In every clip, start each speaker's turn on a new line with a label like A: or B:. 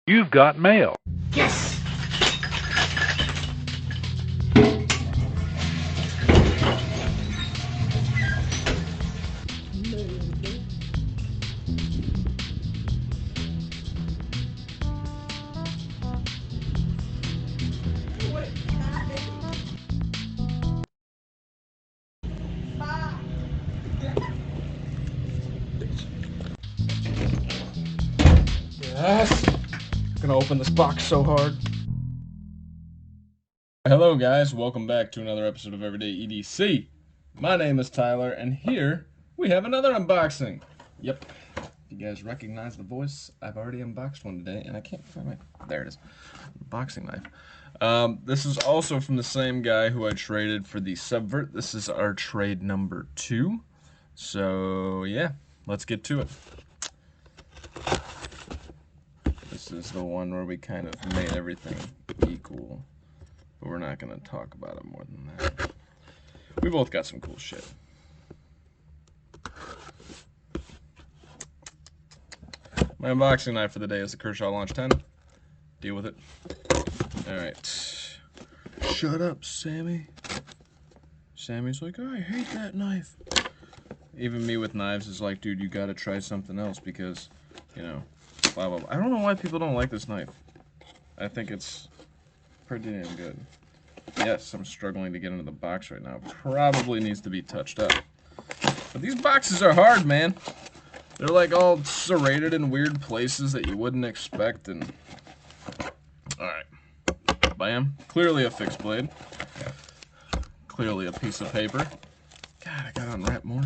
A: You've got mail.
B: Yes!
C: Yes! I'm gonna open this box so hard. Hello guys, welcome back to another episode of Everyday EDC. My name is Tyler, and here we have another unboxing. Yep, if you guys recognize the voice, I've already unboxed one today, and I can't find my... There it is. Boxing knife. This is also from the same guy who I traded for the Subvert. This is our trade number 2. So, yeah, let's get to it. This is the one where we kind of made everything equal, but we're not going to talk about it more than that. We both got some cool shit. My unboxing knife for the day is the Kershaw Launch 10. Deal with it. Alright. Shut up, Sammy. Sammy's like, oh, I hate that knife. Even me with knives is like, dude, you gotta try something else because, you know, blah, blah, blah. I don't know why people don't like this knife. I think it's pretty damn good. Yes, I'm struggling to get into the box right now. Probably needs to be touched up. But these boxes are hard, man. They're like all serrated in weird places that you wouldn't expect. And alright. Bam. Clearly a fixed blade. Clearly a piece of paper. God, I gotta unwrap more.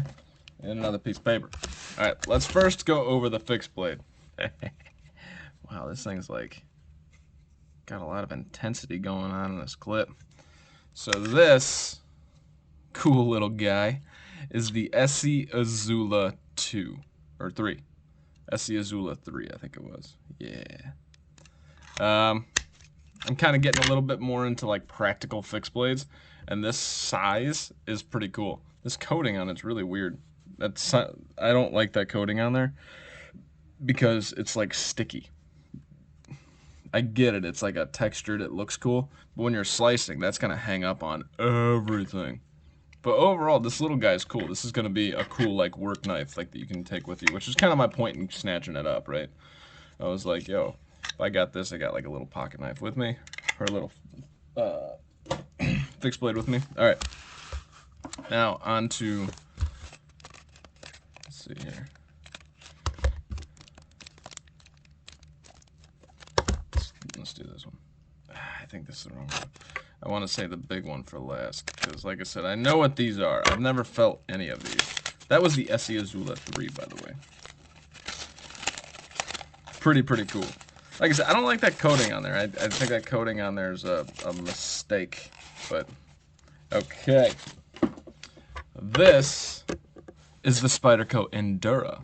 C: And another piece of paper. Alright, let's first go over the fixed blade. Wow, this thing's like got a lot of intensity going on in this clip. So this cool little guy is the esee izula 2 or 3. Esee izula 3, I think it was. Yeah. I'm kind of getting a little bit more into like practical fixed blades, and this size is pretty cool. This coating on it's really weird. I don't like that coating on there because it's like sticky. I get it, it's like a textured, it looks cool, but when you're slicing, that's gonna hang up on everything. But overall, this little guy's cool. This is gonna be a cool like work knife like that you can take with you, which is kind of my point in snatching it up, right? I was like, yo, if I got this, I got like a little pocket knife with me, or a little fixed blade with me. All right, now on to, let's see here. Let's do this one. I think this is the wrong one. I want to say the big one for last, because like I said, I know what these are. I've never felt any of these. That was the esee izula 3, by the way. Pretty cool. Like I said, I don't like that coating on there. I think that coating on there is a mistake, but okay. This is the Spyderco Endura.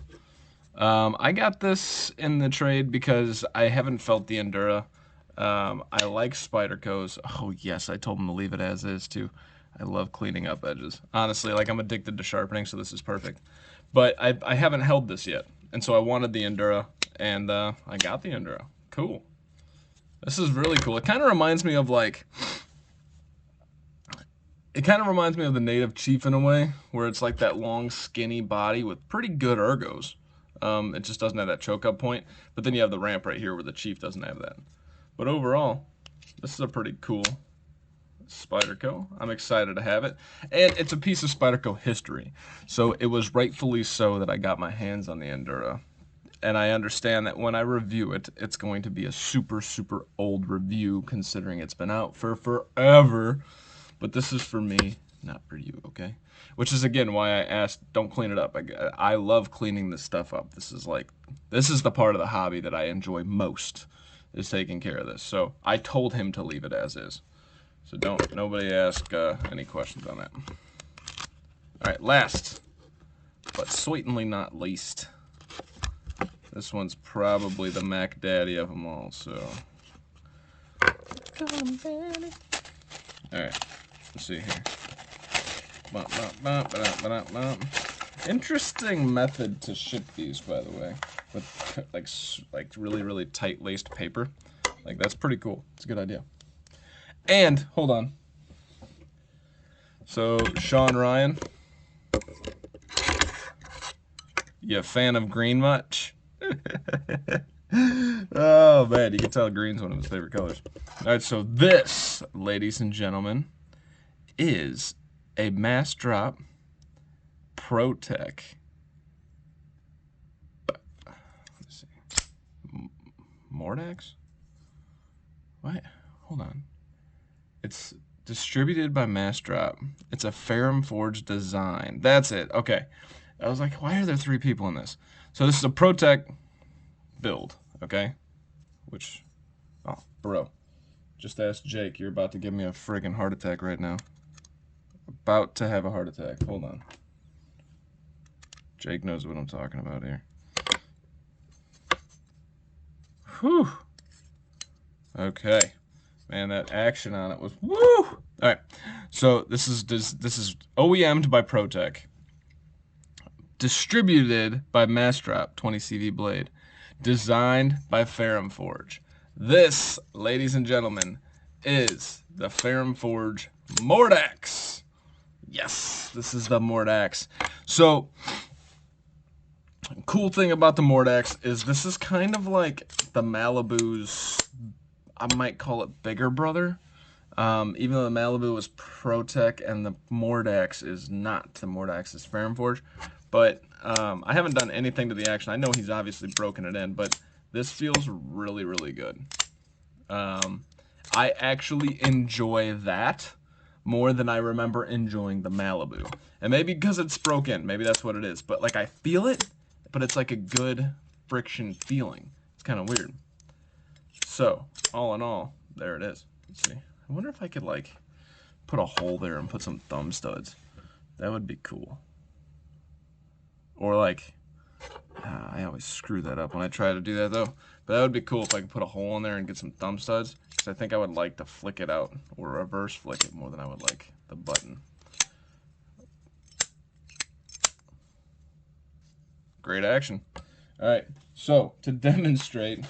C: I got this in the trade because I haven't felt the Endura. I like Spyderco's. Oh yes, I told them to leave it as is too. I love cleaning up edges. Honestly, like I'm addicted to sharpening, so this is perfect. But I haven't held this yet, and so I wanted the Endura, and I got the Endura. Cool. This is really cool. It kind of reminds me of like... It kind of reminds me of the Native Chief in a way, where it's like that long, skinny body with pretty good ergos. It just doesn't have that choke up point, but then you have the ramp right here where the Chief doesn't have that. But overall, this is a pretty cool Spyderco. I'm excited to have it. And it's a piece of Spyderco history. So it was rightfully so that I got my hands on the Endura. And I understand that when I review it, it's going to be a super old review considering it's been out for forever. But this is for me, not for you, okay? Which is, again, why I asked, don't clean it up. I love cleaning this stuff up. This is the part of the hobby that I enjoy most, is taking care of this. So I told him to leave it as is. So nobody ask any questions on that. All right, last, but certainly not least. This one's probably the Mac Daddy of them all, so. Come on, Daddy. All right, let's see here. Interesting method to ship these, by the way. with like really tight laced paper. Like, that's pretty cool. It's a good idea. And hold on. So Sean Ryan, you a fan of green much? Oh man, you can tell green's one of his favorite colors. All right, so this, ladies and gentlemen, is a mass drop protech. Let's see, mordax. What? Hold on. It's distributed by mass drop. It's a ferrum forged design. That's it. Okay. I was like, why are there 3 people in this? So this is a protech build, okay? Which, oh, bro, just ask Jake. You're about to give me a friggin' heart attack right now. About to have a heart attack. Hold on. Jake knows what I'm talking about here. Whew. Okay. Man, that action on it was woo! All right. So this is OEM'd by Protech. Distributed by Massdrop 20 CV blade. Designed by Ferrum Forge. This, ladies and gentlemen, is the Ferrum Forge mordax. Yes, this is the mordax. So, cool thing about the mordax is this is kind of like the Malibu's, I might call it bigger brother. Even though the Malibu was Protech and the mordax is not. The mordax is Ferrum Forge. But I haven't done anything to the action. I know he's obviously broken it in, but this feels really good. I actually enjoy that more than I remember enjoying the Malibu. And maybe because it's broken, maybe that's what it is. But like I feel it, but it's like a good friction feeling. It's kind of weird. So, all in all, there it is. Let's see. I wonder if I could like put a hole there and put some thumb studs. That would be cool. Or like, I always screw that up when I try to do that though. But that would be cool if I could put a hole in there and get some thumb studs. Because I think I would like to flick it out or reverse flick it more than I would like the button. Great action. All right, so to demonstrate,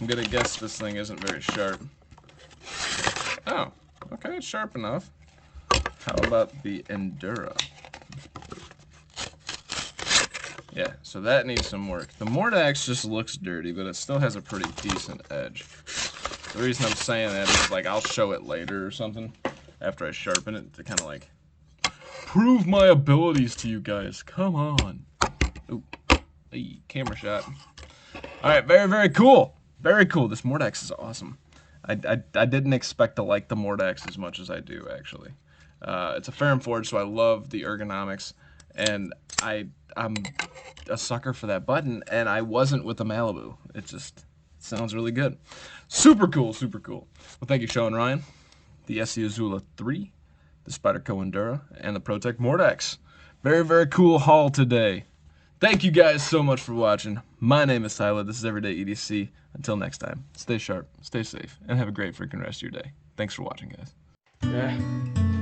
C: I'm gonna guess this thing isn't very sharp. Oh, okay, it's sharp enough. How about the endura? Yeah, so that needs some work. The mordax just looks dirty, but it still has a pretty decent edge. The reason I'm saying that is like I'll show it later or something after I sharpen it to kind of like prove my abilities to you guys. Come on. Ooh, hey, camera shot. All right, very cool. Very cool. This mordax is awesome. I didn't expect to like the mordax as much as I do actually. It's a Ferrum Forge, so I love the ergonomics, and I'm a sucker for that button, and I wasn't with the Malibu. It just sounds really good. Super cool. Well, thank you, Sean Ryan. The esee Izula 3, the Spyderco Endura, and the Protech mordax. Very cool haul today. Thank you guys so much for watching. My name is Tyler. This is Everyday EDC. Until next time, stay sharp, stay safe, and have a great freaking rest of your day. Thanks for watching, guys. Yeah.